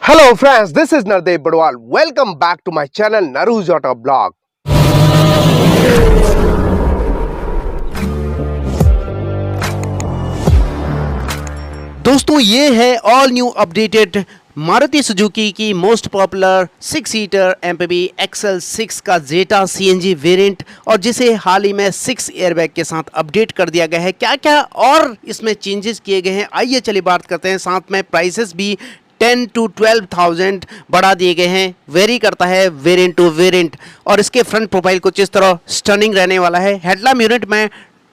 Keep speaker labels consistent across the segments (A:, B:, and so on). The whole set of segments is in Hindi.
A: Hello friends, this is Nardev Badwal. Welcome back to my channel Naru's Auto Blog.
B: दोस्तों ये है all new updated Maruti Suzuki की most popular 6 seater MPV XL 6 का जेटा सीएनजी वेरिएंट और जिसे हाल ही में 6 एयरबैग के साथ अपडेट कर दिया गया है। क्या क्या और इसमें चेंजेस किए गए हैं, आइए चलिए बात करते हैं। साथ में प्राइसेस भी 10 to 12,000 बढ़ा दिए गए हैं, वेरी करता है वेरिएंट टू वेरिएंट। और इसके फ्रंट प्रोफाइल कुछ इस तरह स्टनिंग रहने वाला है। हेडलैम्प यूनिट में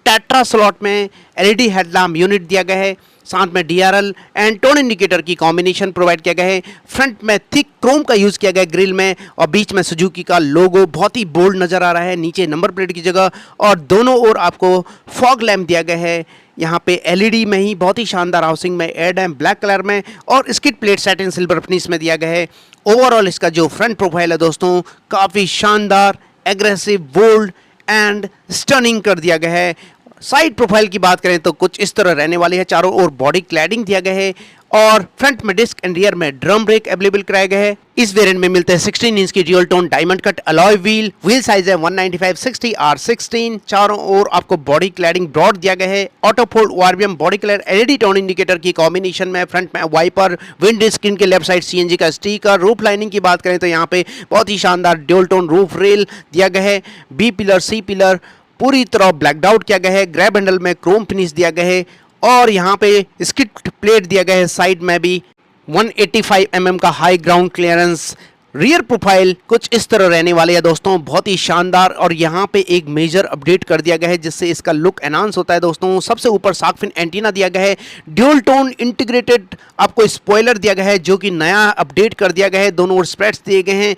B: टेट्रा स्लॉट में एलईडी हेडलैम्प यूनिट दिया गया है, साथ में डीआरएल एंड टोन इंडिकेटर की कॉम्बिनेशन प्रोवाइड किया गया है। फ्रंट में थिक क्रोम का यूज़ किया गया है ग्रिल में और बीच में सुजुकी का लोगो बहुत ही बोल्ड नज़र आ रहा है, नीचे नंबर प्लेट की जगह। और दोनों ओर आपको फॉग लैम्प दिया गया है, यहाँ पे एलईडी में ही बहुत ही शानदार हाउसिंग में एड है ब्लैक कलर में और skid plate satin silver finish में दिया गया है। ओवरऑल इसका जो फ्रंट प्रोफाइल है दोस्तों काफ़ी शानदार, एग्रेसिव, बोल्ड एंड स्टनिंग कर दिया गया है। साइड प्रोफाइल की बात करें तो कुछ इस तरह रहने वाली है, चारों ओर बॉडी क्लैडिंग दिया गया है और फ्रंट में डिस्क एंड रियर में ड्रम ब्रेक अवेलेबल कराया गया है। इस वेरिएंट में मिलते हैं 16 इंच की dual tone diamond cut alloy wheel size है 195/60 R16। चारों ओर आपको बॉडी क्लैडिंग ब्रॉड दिया गया है। Auto fold ORVM body colour LED tone indicator की कॉम्बिनेशन में फ्रंट में वाइपर, विंड स्क्रीन के लेफ्ट साइड सीएनजी का स्टिकर। रूफ लाइनिंग की बात करें तो यहाँ पे बहुत ही शानदार ड्यूल टोन रूफ रेल दिया गया है। बी पिलर सी पिलर पूरी तरह ब्लैकड आउट किया गया है। ग्रैब हैंडल में क्रोम फिनिश दिया गया है और यहाँ पे स्किड प्लेट दिया गया है। साइड में भी 185 mm का high ground clearance. Rear profile कुछ इस तरह रहने वाले है दोस्तों, बहुत ही शानदार। और यहाँ पे एक मेजर अपडेट कर दिया गया है जिससे इसका लुक एनहांस होता है दोस्तों। सबसे ऊपर शार्क फिन एंटीना दिया गया है। ड्यूल टोन इंटीग्रेटेड आपको स्पॉइलर दिया गया है जो कि नया अपडेट कर दिया गया है। दोनों ओर स्प्रेड्स दिए गए हैं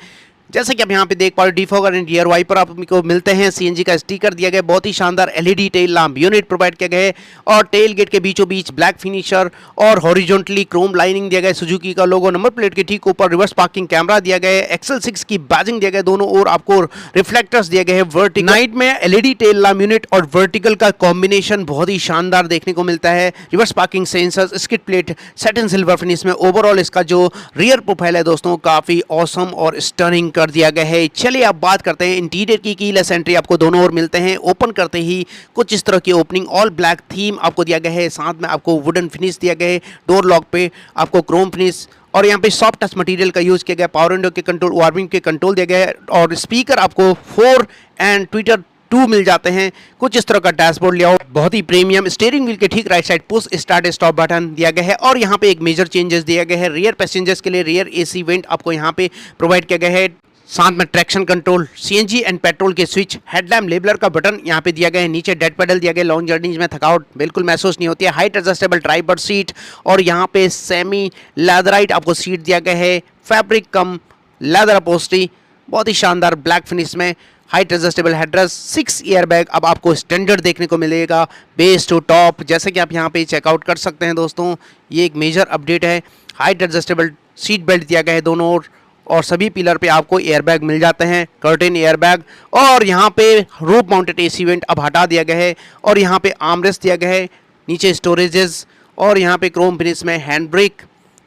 B: जैसे कि आप यहाँ पे देख पा रहे हो। डिफॉगर एंड रियर वाइपर आपको मिलते हैं। सीएनजी का स्टिकर दिया गया है। बहुत ही शानदार LED tail lamp unit provide किया गया है और टेल गेट के बीचों बीच ब्लैक फिनिशर और हॉरिजॉन्टली क्रोम लाइनिंग दिया गया है। सुजुकी का लोगो नंबर प्लेट के ठीक ऊपर रिवर्स पार्किंग कैमरा दिया गया है। एक्सएल 6 की बैजिंग दिया गया है। दोनों ओर आपको रिफ्लेक्टर्स दिए गए हैं। वर्टिकल नाइट में एलईडी टेल लैम्प यूनिट और वर्टिकल का कॉम्बिनेशन बहुत ही शानदार देखने को मिलता है। Reverse parking sensors, skid plate satin silver finish में। ओवरऑल इसका जो रियर प्रोफाइल है दोस्तों काफी ऑसम और स्टनिंग कर दिया गया है। चलिए अब बात करते हैं इंटीरियर की। कीलेस एंट्री आपको दोनों ओर मिलते हैं। ओपन करते ही कुछ इस तरह की ओपनिंग ऑल ब्लैक थीम आपको दिया गया है। साथ में आपको वुडन फिनिश दिया गया है। डोर लॉक पे आपको क्रोम फिनिश और यहाँ पे सॉफ्ट टच मटेरियल का यूज किया गया। पावर विंडो के कंट्रोल, ORVM के कंट्रोल दिया गया है और स्पीकर आपको 4 एंड ट्विटर 2 मिल जाते हैं। कुछ इस तरह का डैशबोर्ड लेआउट बहुत ही प्रीमियम। स्टीयरिंग व्हील के ठीक right side push start stop button दिया गया है और यहाँ पे एक मेजर चेंजेस दिया गया है। रियर पैसेंजर्स के लिए रियर एसी वेंट आपको यहाँ पे प्रोवाइड किया गया है। साथ में traction control, CNG and petrol के स्विच, हेडलैम्प लेबलर का बटन यहाँ पे दिया गया है। नीचे डेड पेडल दिया गया। लॉन्ग जर्नीज में थकावट बिल्कुल महसूस नहीं होती है। हाइट एडजस्टेबल ट्राइबर्ड सीट और यहाँ पे सेमी लेदराइट आपको सीट दिया गया है। फैब्रिक कम लेदर अपोस्ट्री बहुत ही शानदार ब्लैक फिनिश में। Height adjustable headrest. 6 एयरबैग अब आपको स्टैंडर्ड देखने को मिलेगा बेस टू टॉप, जैसे कि आप यहाँ पे चेकआउट कर सकते हैं दोस्तों। ये एक मेजर अपडेट है। हाइट एडजस्टेबल सीट बेल्ट दिया गया है दोनों ओर और सभी पिलर पे आपको एयरबैग मिल जाते हैं, कर्टेन एयरबैग। और यहाँ पे रूफ माउंटेड एसी वेंट अब हटा दिया गया है और यहाँ पे आर्मरेस्ट दिया गया है। नीचे स्टोरेजेस और यहाँ पे क्रोम फिनिश में हैंड ब्रेक।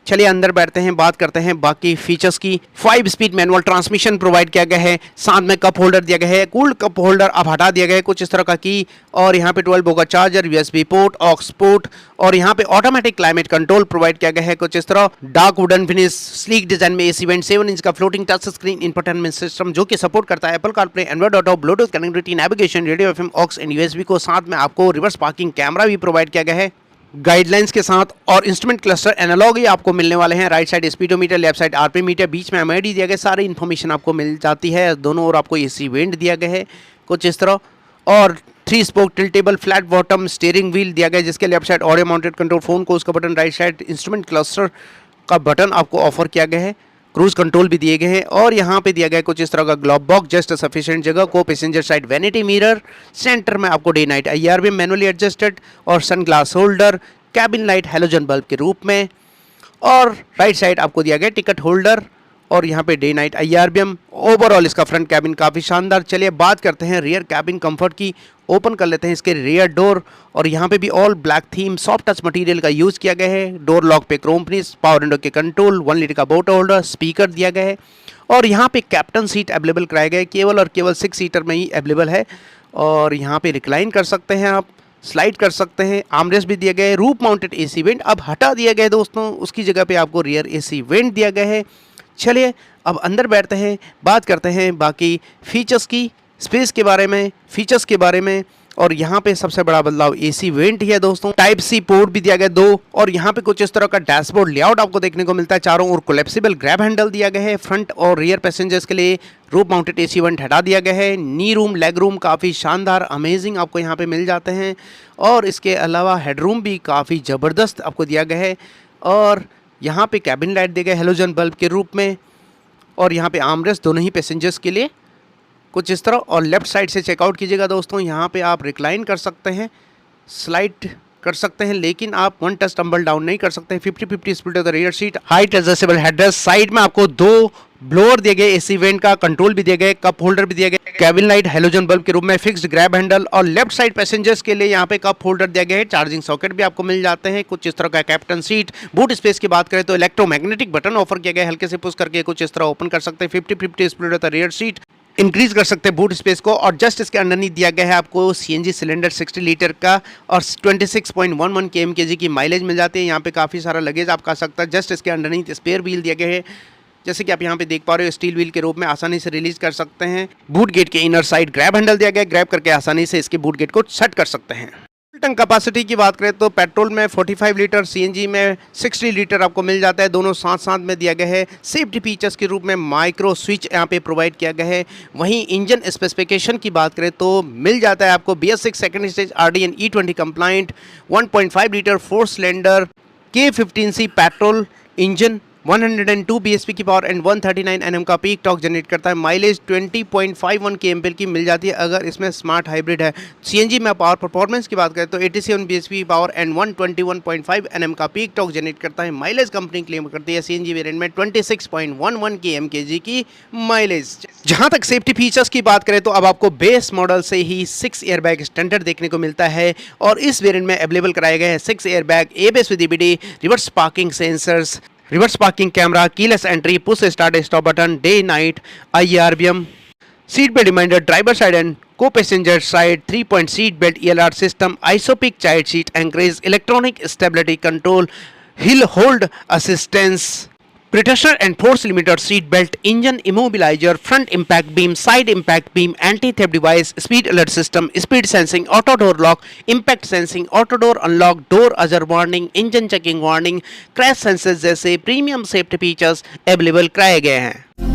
B: चलिए अंदर बैठते हैं, बात करते हैं बाकी फीचर्स की। 5 स्पीड मैनुअल ट्रांसमिशन प्रोवाइड किया गया है। साथ में कप होल्डर दिया गया है। कूल्ड कप होल्डर अब हटा दिया गया है कुछ इस तरह का की। और यहाँ पे 12 वोल्ट का charger, USB port, aux port और यहाँ पे ऑटोमेटिक क्लाइमेट कंट्रोल प्रोवाइड किया गया है कुछ इस तरह। Dark wooden finish, sleek design में एसी वेंट, 7 इंच का floating touch screen infotainment system जो कि सपोर्ट करता है Apple CarPlay, Android Auto, Bluetooth connectivity, navigation, radio FM, aux and USB को। साथ में आपको रिवर्स पार्किंग कैमरा भी प्रोवाइड किया गया है गाइडलाइंस के साथ। और इंस्ट्रूमेंट क्लस्टर एनालॉग ही आपको मिलने वाले हैं। Right side speedometer, left side RPM meter, बीच में MID दिया गया। सारी इन्फॉर्मेशन आपको मिल जाती है। दोनों ओर आपको एसी वेंट दिया गया है कुछ इस तरह और 3 spoke tiltable flat bottom steering wheel दिया गया है जिसके left side audio mounted control, phone को उसका button, right side instrument cluster का बटन आपको ऑफर किया गया है। क्रूज कंट्रोल भी दिए गए हैं और यहाँ पे दिया गया कुछ इस तरह का ग्लोब बॉक्स, जस्ट सफिशिएंट जगह को। Passenger side vanity mirror, centre में आपको डे नाइट IR भी मैनुअली एडजस्टेड और sunglass holder, cabin light halogen bulb के रूप में। और राइट साइड आपको दिया गया टिकट होल्डर और यहाँ पे डे नाइट IRBM। ओवरऑल इसका फ्रंट कैबिन काफ़ी शानदार। चलिए बात करते हैं रियर कैबिन कंफर्ट की। ओपन कर लेते हैं इसके रियर डोर और यहाँ पे भी all black theme soft touch material का यूज़ किया गया है। डोर लॉक पे क्रोम फिनिश, पावर विंडो के कंट्रोल, 1 लीटर का बोटल होल्डर, स्पीकर दिया गया है और यहाँ पे कैप्टन सीट अवेलेबल कराया गया है। केवल और केवल 6 सीटर में ही अवेलेबल है और यहाँ पे रिक्लाइन कर सकते हैं आप, स्लाइड कर सकते हैं। आर्मरेस्ट भी दिया गया है। रूफ माउंटेड AC वेंट अब हटा दिया गया है दोस्तों, उसकी जगह पे आपको रियर AC वेंट दिया गया है। चलिए अब अंदर बैठते हैं, बात करते हैं बाकी फीचर्स की, स्पेस के बारे में, फीचर्स के बारे में। और यहाँ पे सबसे बड़ा बदलाव AC वेंट ही है दोस्तों। टाइप C पोर्ट भी दिया गया 2 और यहाँ पे कुछ इस तरह का डैशबोर्ड लेआउट आपको देखने को मिलता है। चारों ओर कोलैप्सिबल ग्रैब हैंडल दिया गया है। फ्रंट और रियर पैसेंजर्स के लिए रूफ माउंटेड AC वेंट हटा दिया गया है। नी रूम, लेग रूम काफ़ी शानदार अमेजिंग आपको यहाँ पे मिल जाते हैं और इसके अलावा हेडरूम भी काफ़ी ज़बरदस्त आपको दिया गया है। और यहाँ पे कैबिन लाइट दिया गया है हेलोजन बल्ब के रूप में और यहाँ पे आर्मरेस्ट दोनों ही पैसेंजर्स के लिए कुछ इस तरह। और लेफ्ट साइड से चेकआउट कीजिएगा दोस्तों, यहाँ पे आप रिक्लाइन कर सकते हैं, स्लाइड कर सकते हैं, लेकिन आप 1 टच टम्बल डाउन नहीं कर सकते हैं। 50-50 split of the rear seat, height adjustable headrest. Side में आपको 2 ब्लोअर दिए गए, AC वेंट का कंट्रोल भी दिया गया, कप होल्डर भी दिया गया, कैबिन लाइट हेलोजन बल्ब के रूप में, फिक्स्ड ग्रैब हैंडल और लेफ्ट साइड पैसेंजर्स के लिए यहाँ पे कप होल्डर दिया गया है। चार्जिंग सॉकेट भी आपको मिल जाते हैं। कुछ इस तरह का कैप्टन सीट। बूट स्पेस की बात करें तो इलेक्ट्रोमैग्नेटिक बटन ऑफर किया गया है, हल्के से पुश करके कुछ इस तरह ओपन कर सकते हैं। 50-50 split of the rear seat, increase कर सकते हैं बूट स्पेस को। और जस्ट इसके अंडरनीथ दिया गया है आपको CNG सिलेंडर 60 लीटर का और 26.11 kmkg की माइलेज मिल जाती है। यहाँ पे काफ़ी सारा लगेज आप कर सकता है। जस्ट इसके अंडरनीथ स्पेयर व्हील दिया गया है, जैसे कि आप यहाँ पे देख पा रहे हो, स्टील व्हील के रूप में आसानी से रिलीज कर सकते हैं। बूट गेट के इनर साइड ग्रैब हैंडल दिया गया है, ग्रैब करके आसानी से इसके बूट गेट को सेट कर सकते हैं। टंक कैपेसिटी की बात करें तो पेट्रोल में 45 लीटर, CNG में 60 लीटर आपको मिल जाता है। दोनों साथ साथ में दिया गया है। सेफ्टी फीचर्स के रूप में माइक्रो स्विच यहाँ पे प्रोवाइड किया गया है। वहीं इंजन स्पेसिफिकेशन की बात करें तो मिल जाता है आपको BS6 second stage RDN E20 compliant 1.5 litre 4 cylinder K15C petrol engine, 102 bhp की पावर एंड 139 Nm का पीक टॉर्क जनरेट करता है। माइलेज 20.51 kmpl की मिल जाती है अगर इसमें स्मार्ट हाइब्रिड है। CNG में पावर परफॉर्मेंस की बात करें तो 87 bhp की पावर एंड 121.5 Nm का पीक टॉर्क जनरेट करता है। माइलेज कंपनी क्लेम करती है CNG वेरिएंट में 26.11 kmkg की माइलेज। जहां तक सेफ्टी फीचर्स की बात करें तो अब आपको बेस मॉडल से ही 6 एयरबैग स्टैंडर्ड देखने को मिलता है और इस वेरिएंट में अवेलेबल कराए गए हैं 6 airbag, ABS with EBD, reverse parking sensors, reverse parking camera, keyless entry, push start stop button, day night IRBM, seat belt reminder, driver side and को passenger side 3-point seat belt ELR system, Isofix child seat anchorage, electronic stability control, hill hold assistance, Pretender and force limiter seat belt, engine immobilizer, front impact beam, side impact beam, anti-theft device, speed alert system, speed sensing, auto door lock, impact sensing, auto door unlock, door hazard warning, engine checking warning, crash sensors जैसे प्रीमियम सेफ्टी फीचर्स अवेलेबल कराए गए हैं।